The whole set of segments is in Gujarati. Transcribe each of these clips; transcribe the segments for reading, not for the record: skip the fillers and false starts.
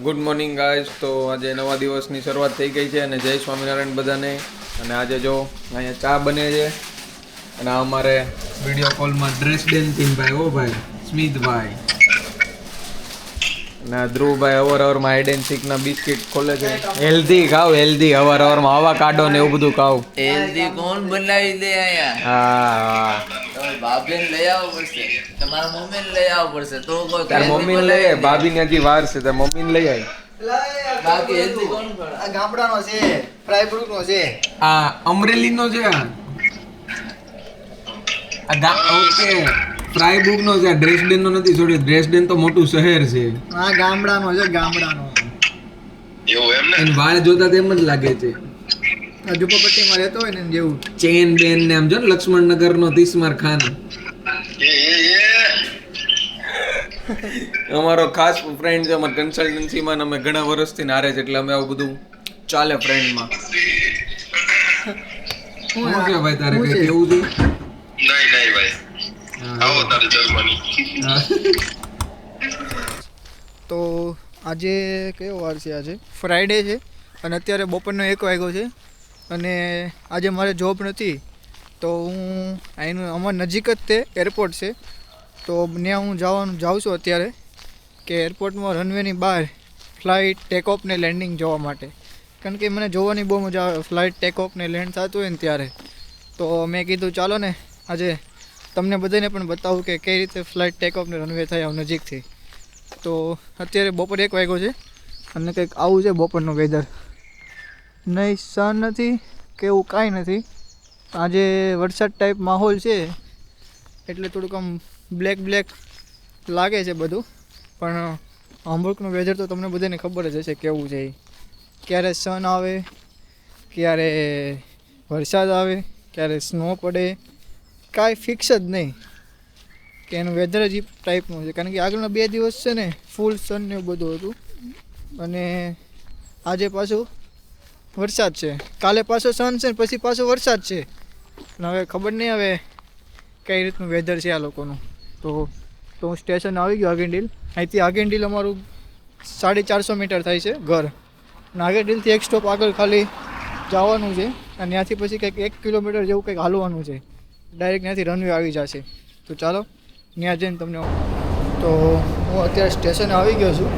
Good morning guys. તો આજે નવા દિવસની શરૂઆત થઈ ગઈ છે અને જય સ્વામિનારાયણ બધાને. અને આજે જો અહીંયા ચા બને છે અને આ અમારે વિડીયો કોલમાં ડ્રેસ ડેન્સિંગ ભાઈ, ઓ ભાઈ સ્મિતભાઈ અને ધ્રુવભાઈ અવારવારમાં હાઈડ એન્ડ સીકના બિસ્કિટ ખોલે છે. હેલ્ધી ખાવ, હેલ્ધી અવારવારમાં આવા કાઢો ને એવું બધું ખાવ. હેલ્ધી કોણ બનાવી દે અહીંયા? હા, ભાભીને લઈ આવવું પડશે, તમારા મમ્મીને લઈ આવવું પડશે તો તાર મમ્મીને લઈ આય. ભાભીને હજી વાર છે, તાર મમ્મીને લઈ આય. બાકી હેલ્ધી કોણ કરે? આ ગામડાનો છે, ફ્રાયબ્રુકનો છે. આ અમરેલીનો છે. ઓકે, ફ્રાયબુક નો છે. ડ્રેસડેન નો નથી. સોરી, ડ્રેસડેન તો મોટું શહેર છે. આ ગામડાનો છે, ગામડાનો. એવું એમ ને? એન વાળ જોતા તેમ જ લાગે છે. આ ઝુંપડપટ્ટીમાં રહેતો હોય ને એમ જેવું. ચેન બેન ને આમ જો ને લક્ષ્મણનગર નો તિસ્માર ખાન. એ અમારો ખાસ ફ્રેન્ડ છે. અમારા કન્સલ્ટન્સીમાં અમે ઘણા વર્ષથી નારે છે એટલે અમે આવું બધું ચાલે ફ્રેન્ડમાં. શું છે ભાઈ તારે કઈ કેવું છે? નહીં ભાઈ, આવો તારે જર્મની. તો આજે કયો વાર છે? આજે ફ્રાઈડે છે અને અત્યારે બપોરનો 1 વાગ્યો છે અને આજે મારે જોબ નથી તો હું અહીંનું અમારા નજીક જ તે એરપોર્ટ છે તો ત્યાં હું જાઉં છું અત્યારે કે એરપોર્ટમાં રનવેની બહાર ફ્લાઇટ ટેકઓફ ને લેન્ડિંગ જોવા માટે, કારણ કે મને જોવાની બહુ મજા આવે ફ્લાઇટ ટેકઓફ ને લેન્ડ થતું હોય ને ત્યારે. તો મેં કીધું ચાલો ને આજે તમને બધાને પણ બતાવું કે કઈ રીતે ફ્લાઇટ ટેકઓફ ને રનવે થાય નજીકથી. તો અત્યારે બપોર 1 વાગ્યો છે અને કંઈક આવું છે બપોરનું વેધર. નહીં સન નથી કે એવું કાંઈ નથી. આજે વરસાદ ટાઈપ માહોલ છે એટલે થોડુંક આમ બ્લેક લાગે છે બધું, પણ હમણાંનું વેધર તો તમને બધાને ખબર જ હશે કેવું છે. ક્યારે સન આવે, ક્યારે વરસાદ આવે, ક્યારે સ્નો પડે, કાંઈ ફિક્સ જ નહીં કે એનું વેધર જ એ ટાઈપનું છે. કારણ કે આગળના 2 દિવસ છે ને ફૂલ સન ને એવું બધું હતું અને આજે પાછું વરસાદ છે. કાલે પાછો સન છે ને પછી પાછો વરસાદ છે. અને હવે ખબર નહીં હવે કઈ રીતનું વેધર છે આ લોકોનું. તો હું સ્ટેશન આવી ગયો આગેન્ડીલ. અહીંથી આગેન્ડીલ અમારું 450 મીટર થાય છે ઘર અને આગેન્ડીલથી 1 સ્ટોપ આગળ ખાલી જવાનું છે અને ત્યાંથી પછી કંઈક 1 કિલોમીટર જેવું કંઈક હાલવાનું છે. ડાયરેક્ટ ત્યાંથી રનવે આવી જશે. તો ચાલો ત્યાં જઈને તમને. તો હું અત્યારે સ્ટેશને આવી ગયો છું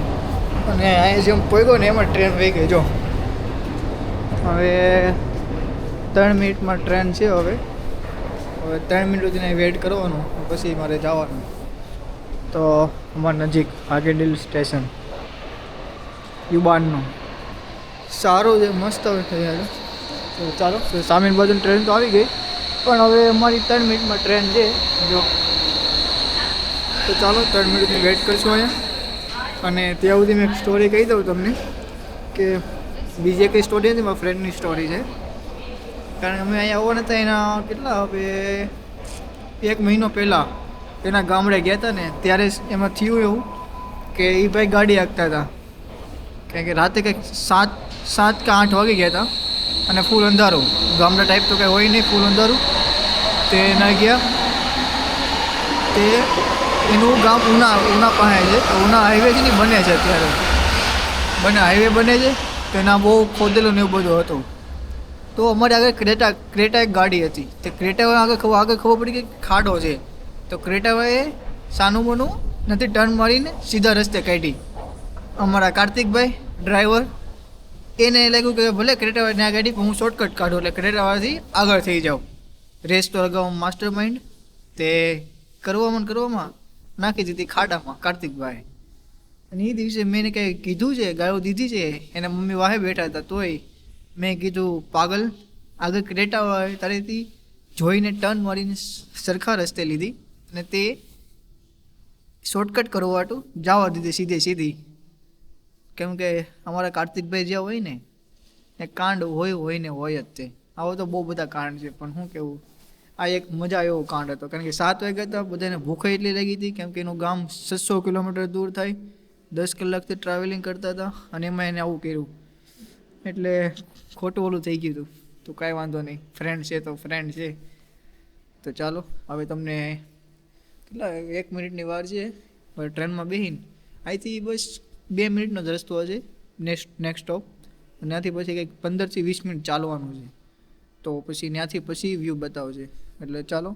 અને અહીં જેમ પહોંચ્યો ને એમાં ટ્રેન વહી ગઈ. જો હવે 3 મિનિટમાં ટ્રેન છે. હવે 3 મિનિટ સુધી વેઇટ કરવાનું પછી મારે જવાનું. તો અમારા નજીક આગેડીલ સ્ટેશન યુબાનનું સારું છે, મસ્ત હવે થઈ જાય. તો ચાલો સામેની બાજુની ટ્રેન તો આવી ગઈ પણ હવે અમારી 3 મિનિટમાં ટ્રેન છે. જો તો ચાલો 3 મિનિટની વેઇટ કરશું અહીંયા. અને ત્યાં સુધી મેં એક સ્ટોરી કહી દઉં તમને કે બીજી કંઈ સ્ટોરી નથી, મારા ફ્રેન્ડની સ્ટોરી છે. કારણ કે અમે અહીંયા આવવાના હતા એના કેટલા હવે 1 મહિનો પહેલાં એના ગામડે ગયા હતા ને ત્યારે એમાં થયું એવું કે એ ભાઈ ગાડી હાંકતા હતા. કારણ કે રાતે કંઈક 7 કે 8 વાગે ગયા હતા અને ફૂલ અંધારું. ગામડા ટાઈપ તો કંઈ હોય નહીં, ફૂલ અંધારું. તે ના ગયા તે એનું ગામ ઉના પાસે છે. ઉના હાઈવે છે ને બને છે અત્યારે, હાઈવે બને છે તો એના બહુ ખોદેલું ને એવું બધું હતું. તો અમારે આગળ ક્રેટા એક ગાડી હતી. તે ક્રેટા આગળ ખબર પડી કે ખાડો છે. તો ક્રેટાવાળાએ સાનું મોનું નથી ટર્ન મારીને સીધા રસ્તે કાઢી. અમારા કાર્તિકભાઈ ડ્રાઈવર એને લાગ્યું કે ભલે ક્રેટાવાળાને આ ગાડી હું શોર્ટકટ કાઢું એટલે ક્રેટાવાળાથી આગળ થઈ જાઉં. રેસ તો લગાવવા માસ્ટર માઇન્ડ તે કરવામાં નાખી દીધી ખાડામાં કાર્તિકભાઈ. અને એ દિવસે મેં એને કંઈ કીધું છે, ગાયો દીધી છે, એના મમ્મી વાહે બેઠા હતા તોય મેં કીધું પાગલ આગળ ક્રેટાવાળાએ તારેથી જોઈને ટર્ન મારીને સરખા રસ્તે લીધી અને તે શોર્ટકટ કરવા હાટું જવા દીધી સીધી. કેમ કે અમારા કાર્તિકભાઈ જ્યાં હોય ને એ કાંડ હોય ને હોય જ તે. આવો તો બહુ બધા કાંડ છે પણ શું કહેવું, આ એક મજા એવો કાંડ હતો. કારણ કે 7 વાગ્યા હતા, બધાને ભૂખ એટલી લાગી હતી કેમ કે એનું ગામ 600 કિલોમીટર દૂર થાય, 10 કલાકથી ટ્રાવેલિંગ કરતા હતા અને એમાં એને આવું કર્યું એટલે ખોટું ઓલું થઈ ગયું હતું. તો કાંઈ વાંધો નહીં, ફ્રેન્ડ છે તો ફ્રેન્ડ છે. તો ચાલો હવે તમને કેટલા 1 મિનિટની વાર છે ટ્રેનમાં બેસીને અહીંથી બસ 2 મિનિટનો જ રસ્તો હશે નેક્સ્ટ સ્ટોપ. ત્યાંથી પછી કંઈક 15 થી 20 મિનિટ ચાલવાનું છે. તો પછી ત્યાંથી પછી વ્યૂ બતાવશે. એટલે ચાલો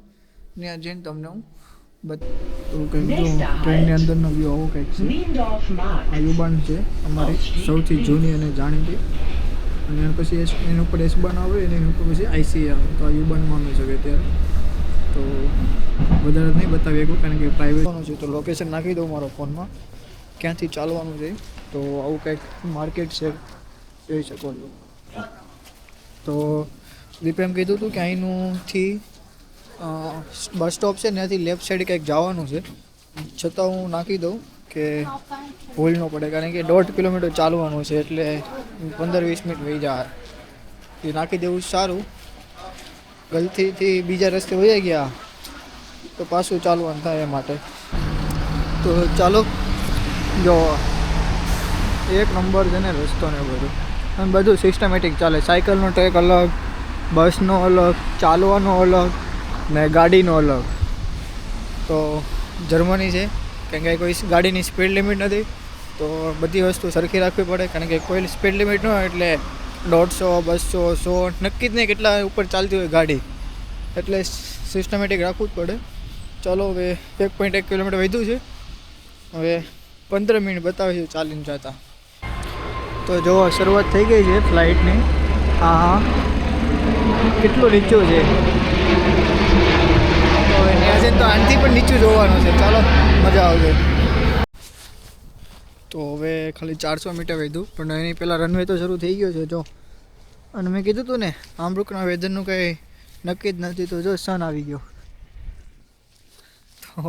ત્યાં જઈને તમને હું ટ્રેનની અંદરનો વ્યૂ આવો કંઈક છે. આ યુબાન છે અમારી સૌથી જૂની અને જાણીતી. અને પછી એના ઉપર એસબાન આવે અને એના ઉપર પછી આઈસી આવે. તો આ યુબાનમાં અમે શકે ત્યારે તો વધારે નહીં બતાવી શકું કારણ કે પ્રાઇવેટ છે. તો લોકેશન નાખી દઉં મારો ફોનમાં ક્યાંથી ચાલવાનું છે. તો આવું કંઈક માર્કેટ છે જોઈ શકો છો. તો દીપે એમ કીધું હતું કે અહીંનુંથી બસ સ્ટોપ છે ત્યાંથી લેફ્ટ સાઈડ કંઈક જવાનું છે. છતાં હું નાખી દઉં કે ભૂલ ન પડે કારણ કે 1.5 કિલોમીટર ચાલવાનું છે એટલે 15-20 મિનિટ વહી જાય. એ નાખી દેવું સારું. ગલતીથી બીજા રસ્તે વહી ગયા તો પાછું ચાલવાનું થાય એ માટે. તો ચાલો જો એક નંબર છે ને રસ્તો ને બધું અને બધું સિસ્ટમેટિક ચાલે. સાયકલનો ટ્રેક અલગ, બસનો અલગ, ચાલવાનો અલગ ને ગાડીનો અલગ. તો જર્મની છે કારણ કે કોઈ ગાડીની સ્પીડ લિમિટ નથી તો બધી વસ્તુ સરખી રાખવી પડે કારણ કે કોઈ સ્પીડ લિમિટ ન હોય એટલે 150, 200, 100 નક્કી જ નહીં કેટલા ઉપર ચાલતી હોય ગાડી એટલે સિસ્ટમેટિક રાખવું જ પડે. ચાલો હવે 1.1 કિલોમીટર વધ્યું છે. હવે 15 મિનિટ બતાવે છે ચાલીને જતા. તો જો શરૂઆત થઈ ગઈ છે ફ્લાઇટની. હા કેટલું નીચું છે. તો ત્યાં છે તો આનાથી પણ નીચું જોવાનું છે. ચાલો મજા આવશે. તો હવે ખાલી 400 મીટર વધ્યું પણ એની પહેલાં રનવે તો શરૂ થઈ ગયો છે જો. અને મેં કીધું હતું ને આમરૂકના વેધરનું કંઈ નક્કી જ નથી. તો જો સન આવી ગયો.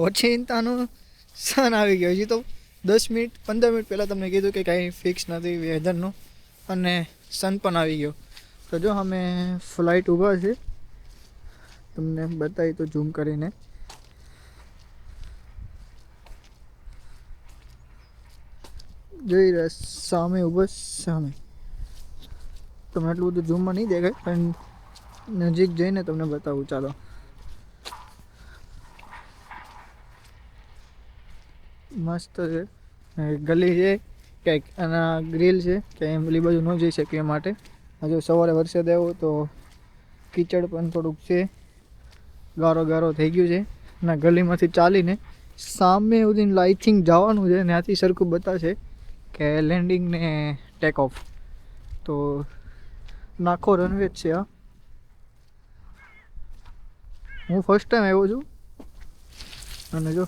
ઓચિંતાનું સન આવી ગયો. હજી તો 10 મિનિટ 15 મિનિટ પહેલાં તમને કીધું કે કાંઈ ફિક્સ નથી વેધરનું અને સન પણ આવી ગયો. તો જો અમે ફ્લાઇટ ઊભા છે તમને બતાવી તો ઝૂમ કરીને. જોઈ રહ્યા સામે ઊભો સામે. તમે એટલું બધું ઝૂમમાં નહીં દેખાય પણ નજીક જઈને તમને બતાવું. ચાલો મસ્ત છે. ગલી છે કંઈક અને ગ્રીલ છે કે એમ પેલી બાજુ ન જઈ શકે એ માટે. હજુ સવારે વરસાદ આવ્યો તો કીચડ પણ થોડુંક છે. ગારો થઈ ગયું છે. ના ગલીમાંથી ચાલીને સામે સુધી આઈ થિંક જવાનું છે. ત્યાંથી સરખું બતાવશે કે લેન્ડિંગ ને ટેક ઓફ. તો નાખો રનવે જ છે આ. હું ફર્સ્ટ ટાઈમ આવ્યો છું અને જો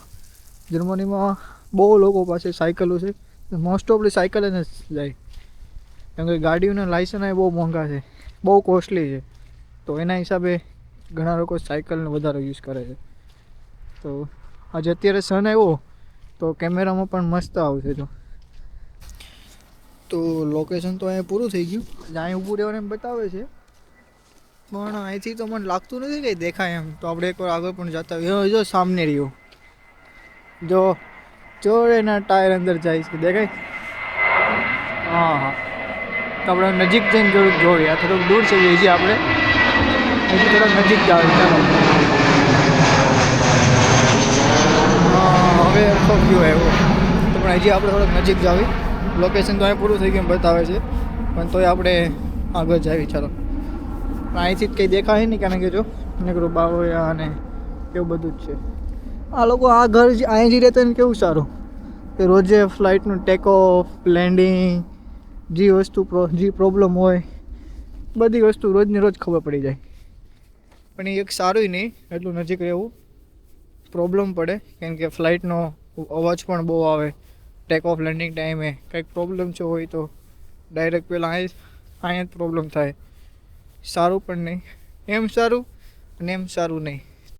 જર્મનીમાં બહુ લોકો પાસે સાયકલો છે. મોસ્ટ ઓફલી સાયકલ જ જાય કેમ કે ગાડીઓના લાઇસન્સ બહુ મોંઘા છે, બહુ કોસ્ટલી છે. તો એના હિસાબે ઘણા લોકો સાયકલનો વધારે યુઝ કરે છે. તો આજે અત્યારે સન આવ્યો તો કેમેરામાં પણ મસ્ત આવશે. તો લોકેશન તો અહીંયા પૂરું થઈ ગયું. અહીં ઊભું રહેવાનું એમ બતાવે છે પણ અહીંથી તો મને લાગતું નથી કંઈ દેખાય એમ. તો આપણે એકવાર આગળ પણ જતા હોય. જો સામને રહ્યો જો એના ટાયર અંદર જાય છે દેખાય. હા તો આપણે નજીક જઈને થોડુંક જોઈએ. આ થોડુંક દૂર છે હજી આપણે હજી થોડાક નજીક જાવ. ચાલો હવે વ્યૂ આવ્યો તો પણ હજી આપણે થોડાક નજીક જાવી. લોકેશન તો અહીં પૂરું થઈ ગયું બતાવે છે પણ તોય આપણે આગળ જાવી. ચાલો પણ અહીંથી જ કંઈ દેખાય નહીં કારણ કે જો નીકળું બાવળિયા અને એવું બધું જ છે. આ લોકો આ ઘર અહીં જ રહેતા ને કેવું સારું કે રોજે ફ્લાઇટનું ટેક ઓફ લેન્ડિંગ જે પ્રોબ્લેમ હોય બધી વસ્તુ રોજની રોજ ખબર પડી જાય. પણ એ એક સારું નહીં એટલું નજીક રહેવું. પ્રોબ્લેમ પડે કેમ કે ફ્લાઇટનો અવાજ પણ બહુ આવે. ટેક ઓફ લેન્ડિંગ ટાઈમે કંઈક પ્રોબ્લેમ છે હોય તો ડાયરેક્ટ પહેલાં અહીંયા જ પ્રોબ્લેમ થાય. સારું પણ નહીં. એમ સારું અને એમ સારું નહીં.